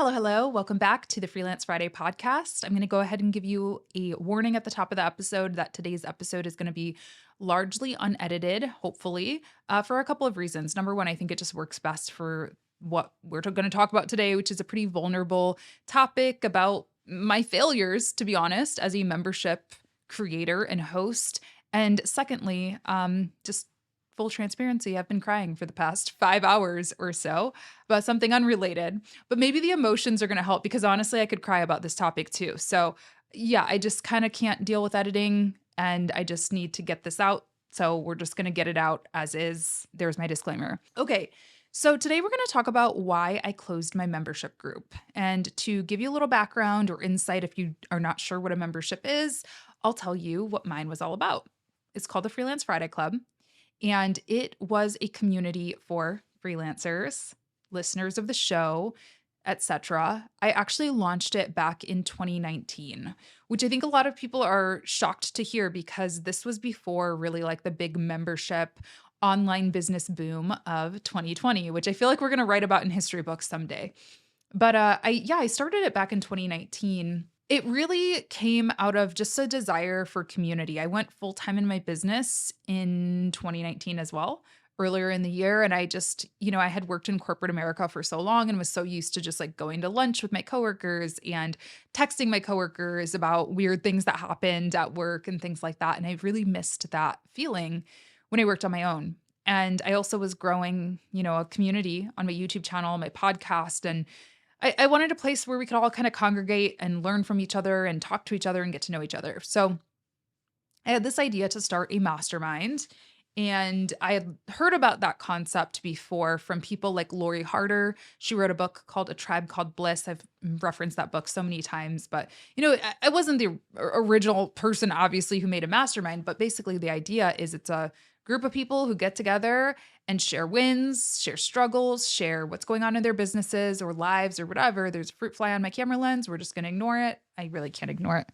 Hello, hello. Welcome back to the Freelance Friday podcast. I'm going to go ahead and give you a warning at the top of the episode that today's episode is going to be largely unedited, hopefully, for a couple of reasons. Number one, I think it just works best for what we're going to talk about today, which is a pretty vulnerable topic about my failures, to be honest, as a membership creator and host. And secondly, just full transparency, I've been crying for the past 5 hours or so about something unrelated, but maybe the emotions are going to help because honestly, I could cry about this topic too. So, yeah, I just kind of can't deal with editing and I just need to get this out. So, we're just going to get it out as is. There's my disclaimer. Okay. So, today we're going to talk about why I closed my membership group. And to give you a little background or insight, if you are not sure what a membership is, I'll tell you what mine was all about. It's called the Freelance Friday Club. And it was a community for freelancers, listeners of the show, etc. I actually launched it back in 2019, which I think a lot of people are shocked to hear because this was before really like the big membership online business boom of 2020, which I feel like we're going to write about in history books someday. But I started it back in 2019. It really came out of just a desire for community. I went full time in my business in 2019 as well, earlier in the year. And I just, I had worked in corporate America for so long and was so used to just like going to lunch with my coworkers and texting my coworkers about weird things that happened at work and things like that. And I really missed that feeling when I worked on my own. And I also was growing, a community on my YouTube channel, my podcast, and I wanted a place where we could all kind of congregate and learn from each other and talk to each other and get to know each other. So I had this idea to start a mastermind. And I had heard about that concept before from people like Lori Harder. She wrote a book called A Tribe Called Bliss. I've referenced that book so many times, but I wasn't the original person, obviously, who made a mastermind. But basically, the idea is it's a group of people who get together and share wins, share struggles, share what's going on in their businesses or lives or whatever. There's a fruit fly on my camera lens. We're just going to ignore it. I really can't ignore it.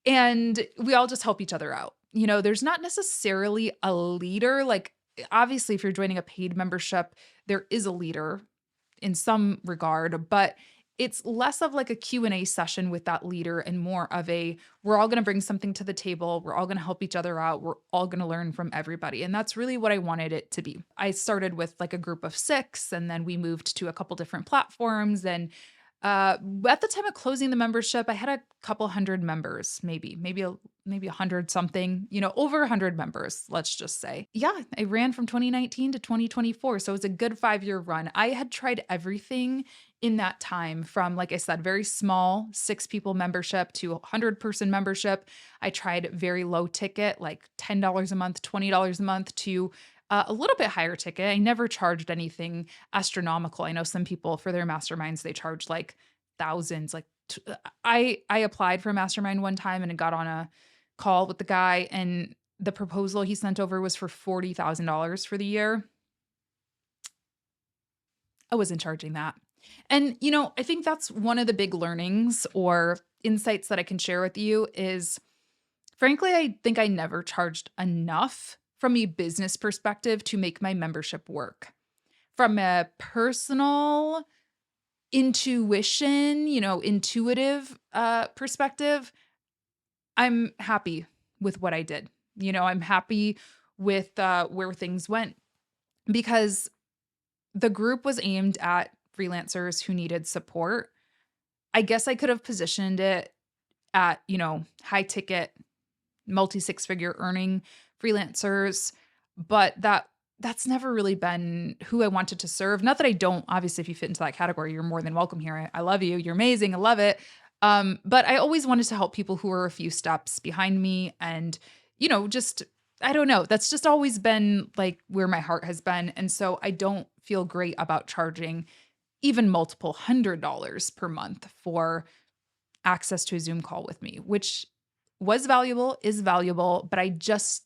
And we all just help each other out. There's not necessarily a leader. Like, obviously, if you're joining a paid membership, there is a leader in some regard, but it's less of like a Q&A session with that leader and more of a, we're all going to bring something to the table. We're all going to help each other out. We're all going to learn from everybody. And that's really what I wanted it to be. I started with like a group of 6, and then we moved to a couple different platforms. And at the time of closing the membership, I had a couple hundred members, maybe 100 something, over 100 members, let's just say. Yeah, I ran from 2019 to 2024. So it was a good 5-year run. I had tried everything in that time from, like I said, very small 6 people membership to 100-person membership. I tried very low ticket, like $10 a month, $20 a month to a little bit higher ticket. I never charged anything astronomical. I know some people for their masterminds, they charge like thousands. Like I applied for a mastermind one time and got on a call with the guy, and the proposal he sent over was for $40,000 for the year. I wasn't charging that. And I think that's one of the big learnings or insights that I can share with you is, frankly, I think I never charged enough from a business perspective to make my membership work. From a personal intuition, intuitive perspective, I'm happy with what I did. I'm happy with where things went because the group was aimed at freelancers who needed support. I guess I could have positioned it at, high ticket, multi 6-figure earning freelancers, but that's never really been who I wanted to serve. Not that I don't, obviously, if you fit into that category, you're more than welcome here. I love you. You're amazing. I love it. But I always wanted to help people who were a few steps behind me and, just, I don't know. That's just always been like where my heart has been. And so I don't feel great about charging even multiple $100s per month for access to a Zoom call with me, which was valuable, is valuable, but I just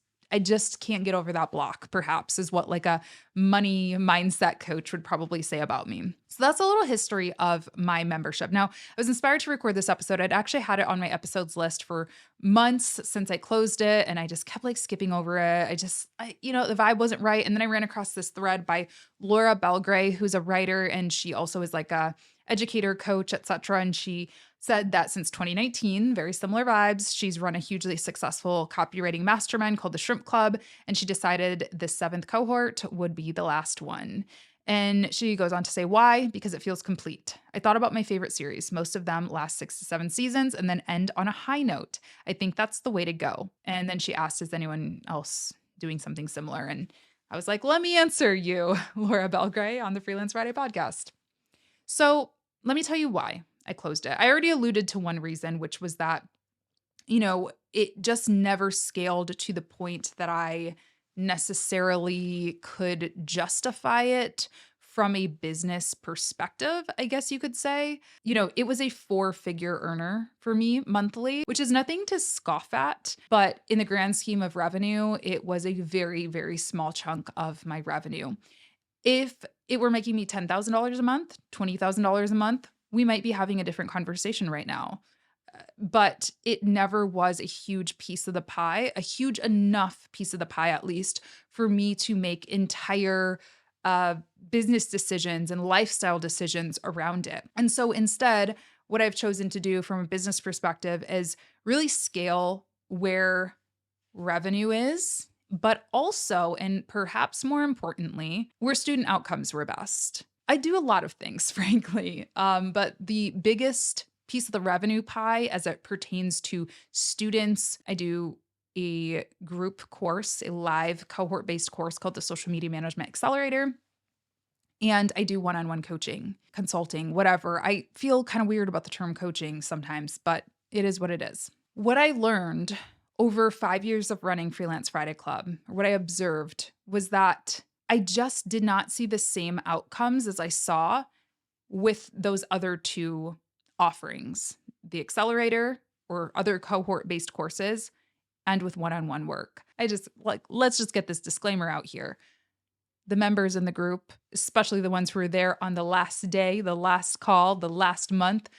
can't get over that block, perhaps, is what like a money mindset coach would probably say about me. So that's a little history of my membership. Now, I was inspired to record this episode. I'd actually had it on my episodes list for months since I closed it, and I just kept like skipping over it. The vibe wasn't right. And then I ran across this thread by Laura Belgray, who's a writer, and she also is like a educator, coach, etc. And she said that since 2019, very similar vibes, she's run a hugely successful copywriting mastermind called the Shrimp Club. And she decided the seventh cohort would be the last one. And she goes on to say why, because it feels complete. I thought about my favorite series. Most of them last 6 to 7 seasons and then end on a high note. I think that's the way to go. And then she asked, is anyone else doing something similar? And I was like, let me answer you, Laura Belgray on the Freelance Friday podcast. So let me tell you why I closed it. I already alluded to one reason, which was that, it just never scaled to the point that I necessarily could justify it from a business perspective, I guess you could say. It was a 4-figure earner for me monthly, which is nothing to scoff at, but in the grand scheme of revenue, it was a very, very small chunk of my revenue. If it were making me $10,000 a month, $20,000 a month, we might be having a different conversation right now. But it never was a huge piece of the pie, a huge enough piece of the pie, at least, for me to make entire business decisions and lifestyle decisions around it. And so instead, what I've chosen to do from a business perspective is really scale where revenue is, but also, and perhaps more importantly, where student outcomes were best. I do a lot of things, frankly, but the biggest piece of the revenue pie as it pertains to students, I do a group course, a live cohort-based course called the Social Media Management Accelerator. And I do one-on-one coaching, consulting, whatever. I feel kind of weird about the term coaching sometimes, but it is what it is. What I learned over 5 years of running Freelance Friday Club, or what I observed, was that I just did not see the same outcomes as I saw with those other two offerings, the accelerator or other cohort-based courses, and with one-on-one work. Let's just get this disclaimer out here. The members in the group, especially the ones who are there on the last day, the last call, the last month,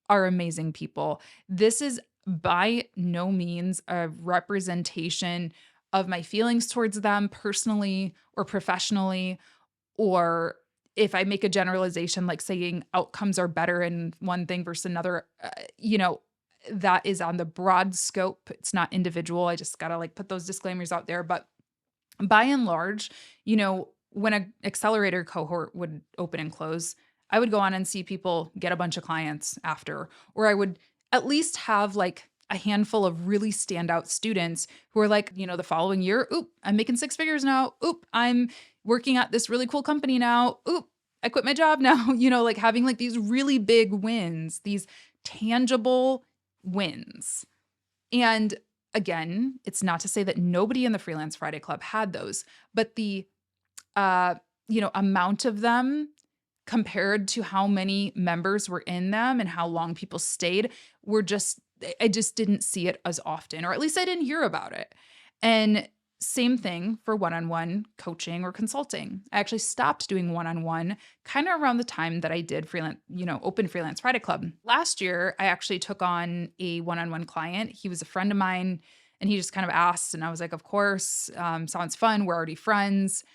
are amazing people. This is by no means a representation of my feelings towards them personally or professionally, or if I make a generalization like saying outcomes are better in one thing versus another, that is on the broad scope. It's not individual. I just got to put those disclaimers out there. But by and large, when an accelerator cohort would open and close, I would go on and see people get a bunch of clients after, or I would at least have a handful of really standout students who are the following year, oop, I'm making 6 figures now. Oop, I'm working at this really cool company now. Oop, I quit my job now. Having these really big wins, these tangible wins. And again, it's not to say that nobody in the Freelance Friday Club had those, but the amount of them compared to how many members were in them and how long people stayed I just didn't see it as often, or at least I didn't hear about it. And same thing for one-on-one coaching or consulting. I actually stopped doing one-on-one kind of around the time that I did open Freelance Friday Club. Last year, I actually took on a one-on-one client. He was a friend of mine and he just kind of asked, and I was like, of course, sounds fun. We're already friends.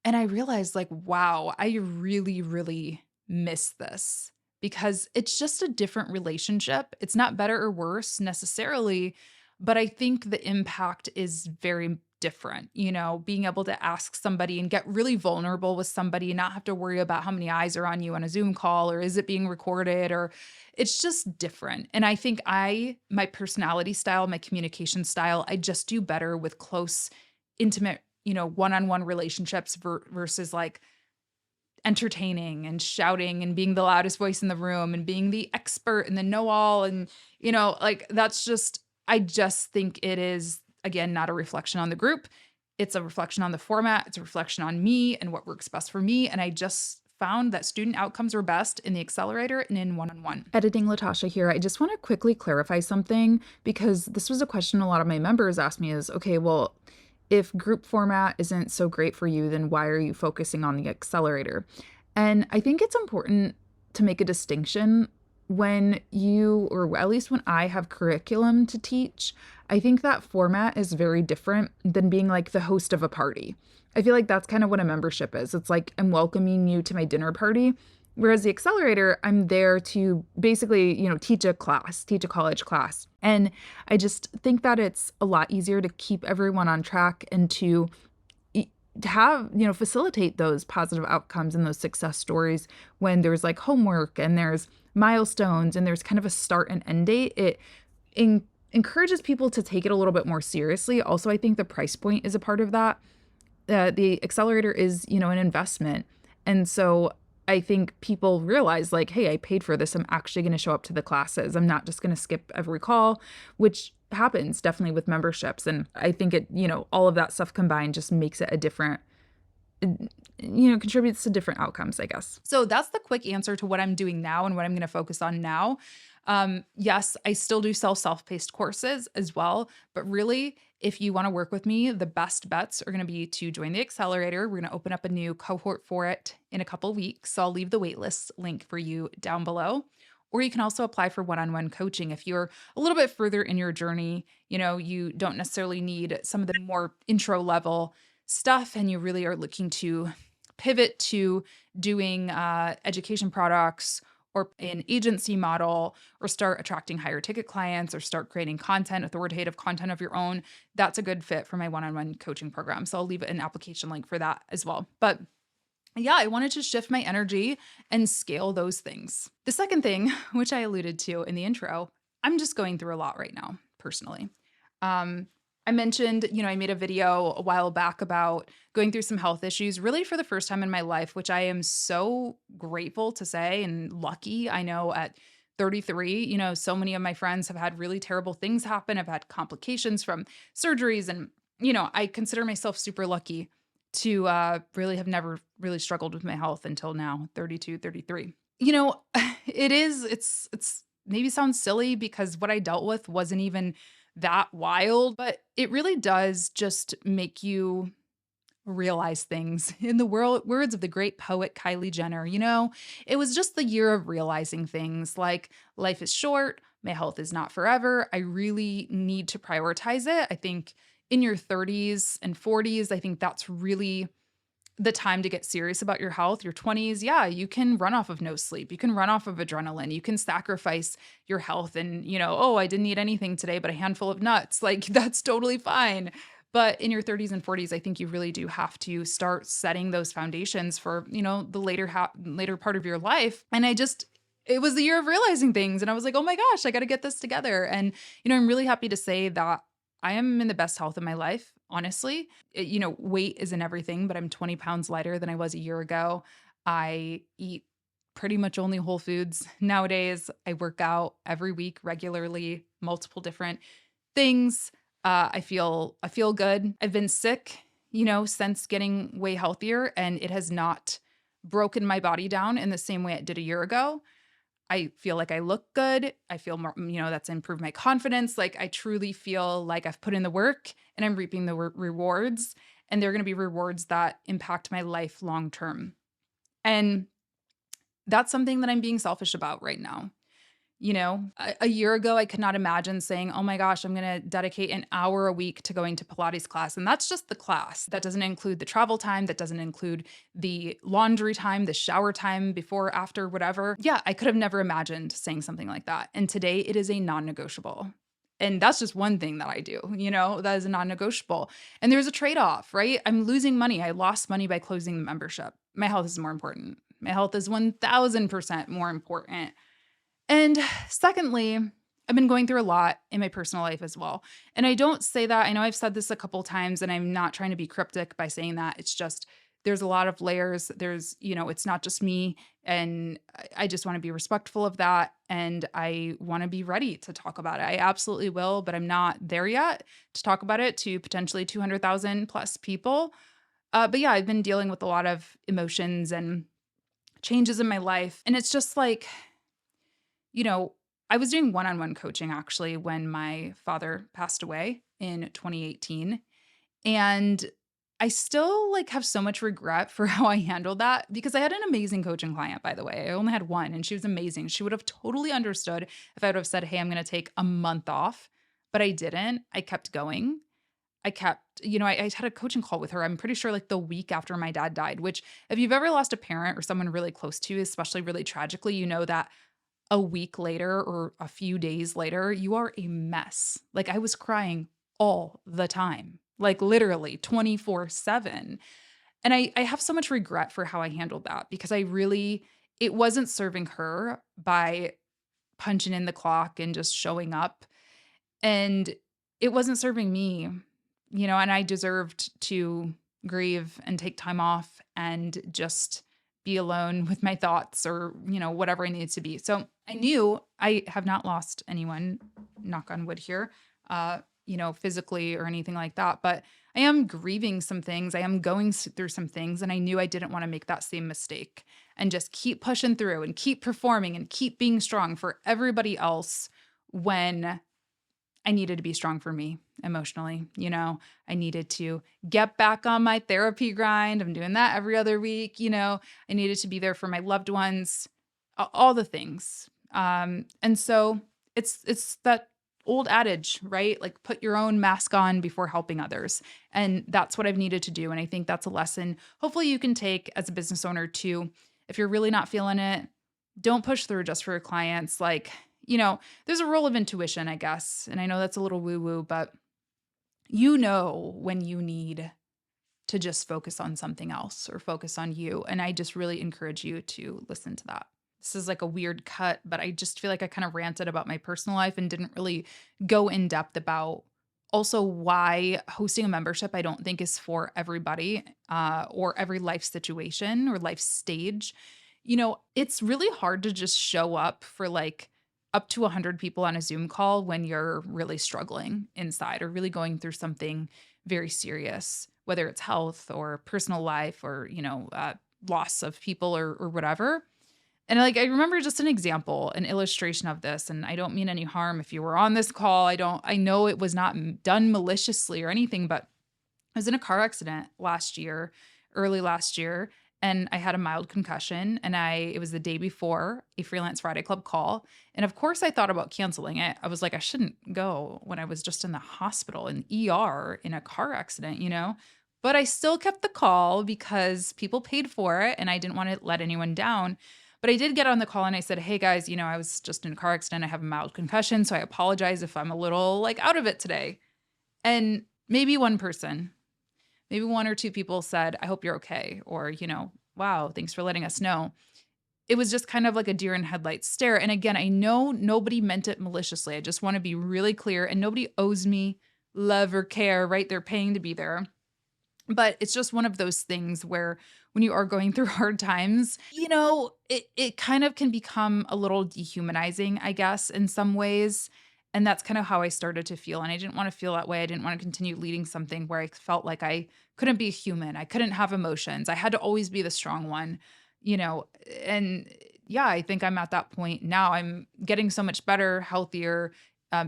And I realized wow, I really, really miss this because it's just a different relationship. It's not better or worse necessarily, but I think the impact is very different. Being able to ask somebody and get really vulnerable with somebody and not have to worry about how many eyes are on you on a Zoom call, or is it being recorded, or it's just different. And I think my personality style, my communication style, I just do better with close, intimate, one-on-one relationships versus entertaining and shouting and being the loudest voice in the room and being the expert and the know-all. And, I just think it is, again, not a reflection on the group. It's a reflection on the format. It's a reflection on me and what works best for me. And I just found that student outcomes were best in the accelerator and in one-on-one. Editing Latasha here. I just want to quickly clarify something because this was a question a lot of my members asked me is, okay, well, if group format isn't so great for you, then why are you focusing on the accelerator? And I think it's important to make a distinction when you, or at least when I have curriculum to teach. I think that format is very different than being the host of a party. I feel like that's kind of what a membership is. It's I'm welcoming you to my dinner party. Whereas the accelerator, I'm there to basically, teach a class, teach a college class. And I just think that it's a lot easier to keep everyone on track and to have, facilitate those positive outcomes and those success stories when there's like homework and there's milestones and there's kind of a start and end date. It encourages people to take it a little bit more seriously. Also, I think the price point is a part of that. The accelerator is, an investment. And so I think people realize like, hey, I paid for this. I'm actually going to show up to the classes. I'm not just going to skip every call, which happens definitely with memberships. And I think all of that stuff combined just makes it a different, contributes to different outcomes, I guess. So that's the quick answer to what I'm doing now and what I'm going to focus on now. Yes, I still do sell self-paced courses as well, but really, if you want to work with me, the best bets are going to be to join the accelerator. We're going to open up a new cohort for it in a couple weeks. So I'll leave the waitlist link for you down below. Or you can also apply for one-on-one coaching if you're a little bit further in your journey. You don't necessarily need some of the more intro level stuff, and you really are looking to pivot to doing education products or an agency model, or start attracting higher ticket clients, or start creating content, authoritative content of your own. That's a good fit for my one-on-one coaching program. So I'll leave an application link for that as well. But yeah, I wanted to shift my energy and scale those things. The second thing, which I alluded to in the intro, I'm just going through a lot right now, personally. I mentioned, I made a video a while back about going through some health issues, really for the first time in my life, which I am so grateful to say and lucky. I know at 33, so many of my friends have had really terrible things happen. I've had complications from surgeries, and, I consider myself super lucky to really have never really struggled with my health until now, 32, 33. It's maybe sounds silly because what I dealt with wasn't even that wild, but it really does just make you realize things. In the words of the great poet Kylie Jenner, it was just the year of realizing things like life is short, my health is not forever. I really need to prioritize it. I think in your 30s and 40s, I think that's really the time to get serious about your health. Your 20s, yeah, you can run off of no sleep. You can run off of adrenaline. You can sacrifice your health and, oh, I didn't eat anything today, but a handful of nuts. Like, that's totally fine. But in your 30s and 40s, I think you really do have to start setting those foundations for, the later part of your life. And it was the year of realizing things. And I was like, oh my gosh, I got to get this together. And, I'm really happy to say that I am in the best health of my life, honestly. Weight isn't everything, but I'm 20 pounds lighter than I was a year ago. I eat pretty much only whole foods nowadays. I work out every week regularly, multiple different things. I feel good. I've been sick, since getting way healthier, and it has not broken my body down in the same way it did a year ago. I feel like I look good. I feel more, that's improved my confidence. Like, I truly feel like I've put in the work and I'm reaping the rewards, and they're going to be rewards that impact my life long term. And that's something that I'm being selfish about right now. A year ago, I could not imagine saying, oh my gosh, I'm going to dedicate an hour a week to going to Pilates class. And that's just the class. That doesn't include the travel time. That doesn't include the laundry time, the shower time, before, after, whatever. Yeah, I could have never imagined saying something like that. And today it is a non-negotiable. And that's just one thing that I do, that is a non-negotiable. And there's a trade-off, right? I'm losing money. I lost money by closing the membership. My health is more important. My health is 1000% more important. And secondly, I've been going through a lot in my personal life as well. And I don't say that. I know I've said this a couple times, and I'm not trying to be cryptic by saying that. It's just there's a lot of layers. There's, it's not just me. And I just want to be respectful of that. And I want to be ready to talk about it. I absolutely will, but I'm not there yet to talk about it to potentially 200,000 plus people. But yeah, I've been dealing with a lot of emotions and changes in my life. And it's just like, I was doing one-on-one coaching actually when my father passed away in 2018. And I still have so much regret for how I handled that, because I had an amazing coaching client, by the way. I only had one, and she was amazing. She would have totally understood if I would have said, hey, I'm going to take a month off, but I didn't. I kept going. I kept, I had a coaching call with her. I'm pretty sure like the week after my dad died, which if you've ever lost a parent or someone really close to you, especially really tragically, you know that a week later or a few days later, you are a mess. Like I was crying all the time, like literally 24/7. And I have so much regret for how I handled that because it wasn't serving her by punching in the clock and just showing up. And it wasn't serving me, and I deserved to grieve and take time off and just be alone with my thoughts or, whatever I needed to be. So I knew I have not lost anyone, knock on wood here, physically or anything like that. But I am grieving some things. I am going through some things. And I knew I didn't want to make that same mistake and just keep pushing through and keep performing and keep being strong for everybody else when I needed to be strong for me emotionally. I needed to get back on my therapy grind. I'm doing that every other week. I needed to be there for my loved ones, all the things. And so it's that old adage, right? Like put your own mask on before helping others. And that's what I've needed to do. And I think that's a lesson hopefully you can take as a business owner too. If you're really not feeling it, don't push through just for your clients. Like, there's a role of intuition, I guess. And I know that's a little woo woo, but when you need to just focus on something else or focus on you. And I just really encourage you to listen to that. This is like a weird cut, but I just feel like I kind of ranted about my personal life and didn't really go in depth about also why hosting a membership I don't think is for everybody or every life situation or life stage. It's really hard to just show up for like up to 100 people on a Zoom call when you're really struggling inside or really going through something very serious, whether it's health or personal life or, loss of people or whatever. And like I remember just an example, an illustration of this, and I don't mean any harm if you were on this call. I know it was not done maliciously or anything, but I was in a car accident early last year, and I had a mild concussion and it was the day before a Freelance Friday Club call. And of course I thought about canceling it. I was like, I shouldn't go when I was just in the hospital in ER in a car accident. But I still kept the call because people paid for it and I didn't want to let anyone down. But I did get on the call and I said, hey guys, I was just in a car accident. I have a mild concussion. So I apologize if I'm a little like out of it today. And maybe one or two people said, I hope you're okay. Or, wow, thanks for letting us know. It was just kind of like a deer in headlights stare. And again, I know nobody meant it maliciously. I just want to be really clear and nobody owes me love or care, right? They're paying to be there. But it's just one of those things where when you are going through hard times, it kind of can become a little dehumanizing, I guess, in some ways. And that's kind of how I started to feel. And I didn't want to feel that way. I didn't want to continue leading something where I felt like I couldn't be human. I couldn't have emotions. I had to always be the strong one, and yeah, I think I'm at that point now. I'm getting so much better, healthier,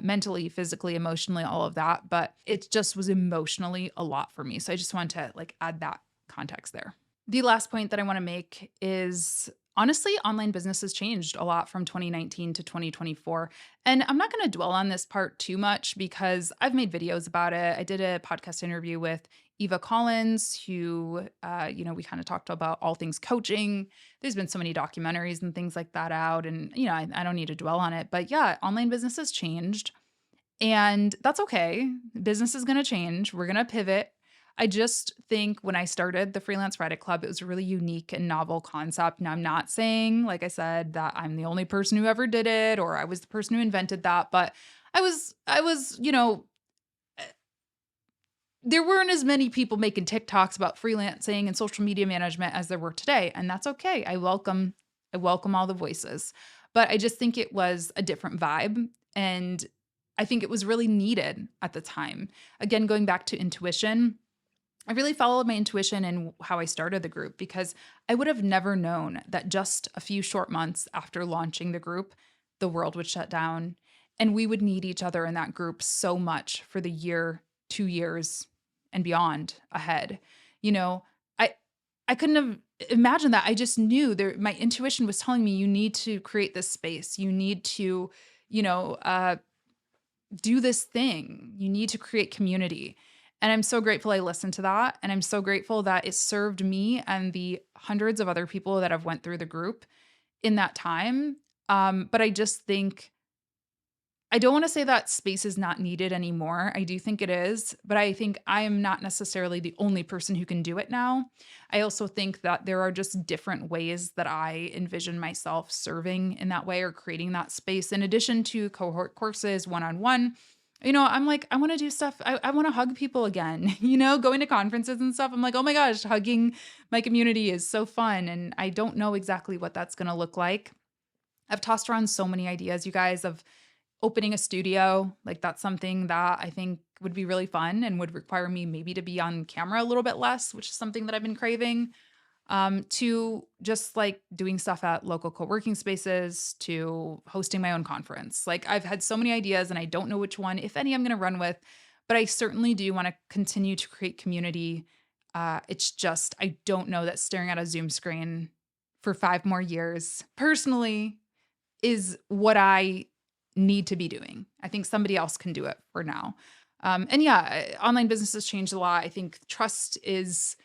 mentally, physically, emotionally, all of that. But it just was emotionally a lot for me. So I just wanted to like add that context there. The last point that I want to make is honestly, online business has changed a lot from 2019 to 2024. And I'm not going to dwell on this part too much because I've made videos about it. I did a podcast interview with Eva Collins, who, we kind of talked about all things coaching. There's been so many documentaries and things like that out. And, I don't need to dwell on it. But yeah, online business has changed. And that's okay. Business is going to change. We're going to pivot. I just think when I started the Freelance Friday Club, it was a really unique and novel concept. Now, I'm not saying, like I said, that I'm the only person who ever did it or I was the person who invented that, but I was, there weren't as many people making TikToks about freelancing and social media management as there were today. And that's okay. I welcome all the voices, but I just think it was a different vibe. And I think it was really needed at the time. Again, going back to intuition, I really followed my intuition in how I started the group because I would have never known that just a few short months after launching the group, the world would shut down and we would need each other in that group so much for the year, 2 years and beyond ahead. I couldn't have imagined that. I just knew my intuition was telling me you need to create this space. You need to, do this thing. You need to create community. And I'm so grateful I listened to that, and I'm so grateful that it served me and the hundreds of other people that have went through the group in that time. But I just think I don't wanna say that space is not needed anymore. I do think it is, but I think I am not necessarily the only person who can do it now. I also think that there are just different ways that I envision myself serving in that way or creating that space in addition to cohort courses, one-on-one. I'm like, I wanna do stuff I wanna hug people again, going to conferences and stuff. I'm like, "Oh my gosh, hugging my community is so fun," and I don't know exactly what that's gonna look like. I've tossed around so many ideas, you guys, of opening a studio. Like, that's something that I think would be really fun and would require me maybe to be on camera a little bit less, which is something that I've been craving, to just, like, doing stuff at local co-working spaces, to hosting my own conference. Like, I've had so many ideas, and I don't know which one, if any, I'm gonna run with, but I certainly do wanna continue to create community. It's just I don't know that staring at a Zoom screen for 5 more years, personally, is what I need to be doing. I think somebody else can do it for now. And yeah, online business has changed a lot. I think trust is,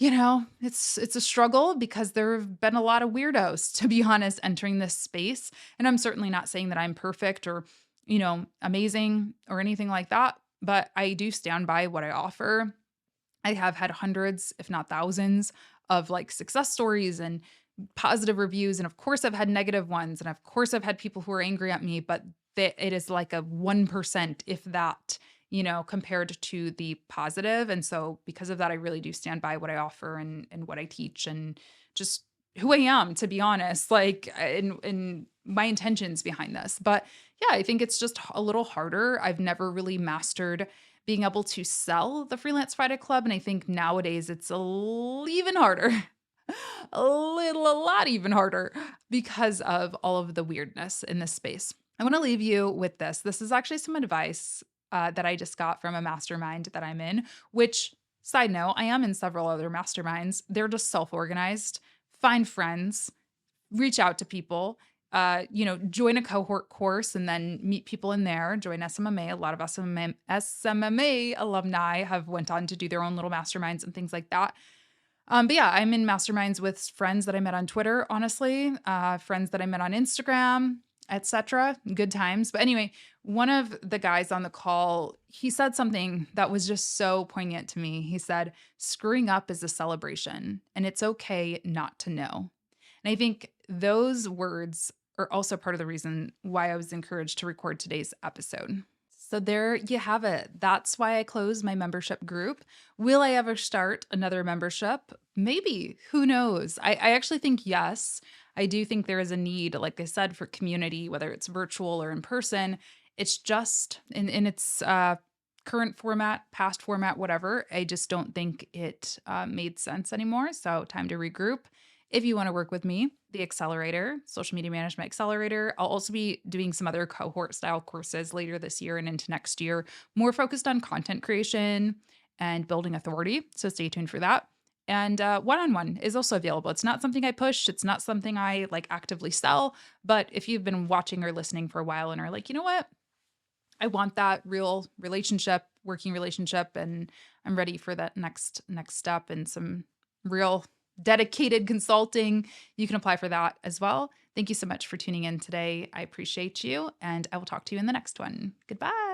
it's a struggle because there have been a lot of weirdos, to be honest, entering this space. And I'm certainly not saying that I'm perfect or, amazing or anything like that, but I do stand by what I offer. I have had hundreds, if not thousands, of like success stories and positive reviews. And of course, I've had negative ones. And of course, I've had people who are angry at me, but it is like a 1%, if that, compared to the positive. And so, because of that, I really do stand by what I offer and what I teach and just who I am, to be honest, like in my intentions behind this. But yeah, I think it's just a little harder. I've never really mastered being able to sell the Freelance Friday Club. And I think nowadays it's even harder. A lot even harder because of all of the weirdness in this space. I want to leave you with this. This is actually some advice that I just got from a mastermind that I'm in, which, side note, I am in several other masterminds. They're just self organized. Find friends, reach out to people, join a cohort course and then meet people in there, join SMMA. A lot of SMMA alumni have went on to do their own little masterminds and things like that. But yeah, I'm in masterminds with friends that I met on Twitter, honestly, friends that I met on Instagram, etc. Good times. But anyway, one of the guys on the call, he said something that was just so poignant to me. He said, "Screwing up is a celebration, and it's okay not to know." And I think those words are also part of the reason why I was encouraged to record today's episode. So there you have it. That's why I closed my membership group. Will I ever start another membership? Maybe. Who knows? I actually think yes. I do think there is a need, like I said, for community, whether it's virtual or in person. It's just in its current format, past format, whatever. I just don't think it made sense anymore. So time to regroup. If you want to work with me, the Accelerator, Social Media Management Accelerator, I'll also be doing some other cohort style courses later this year and into next year, more focused on content creation and building authority. So stay tuned for that. And one-on-one is also available. It's not something I push. It's not something I like actively sell. But if you've been watching or listening for a while and are like, you know what? I want that real relationship, working relationship, and I'm ready for that next step and some real dedicated consulting. You can apply for that as well. Thank you so much for tuning in today. I appreciate you, and I will talk to you in the next one. Goodbye.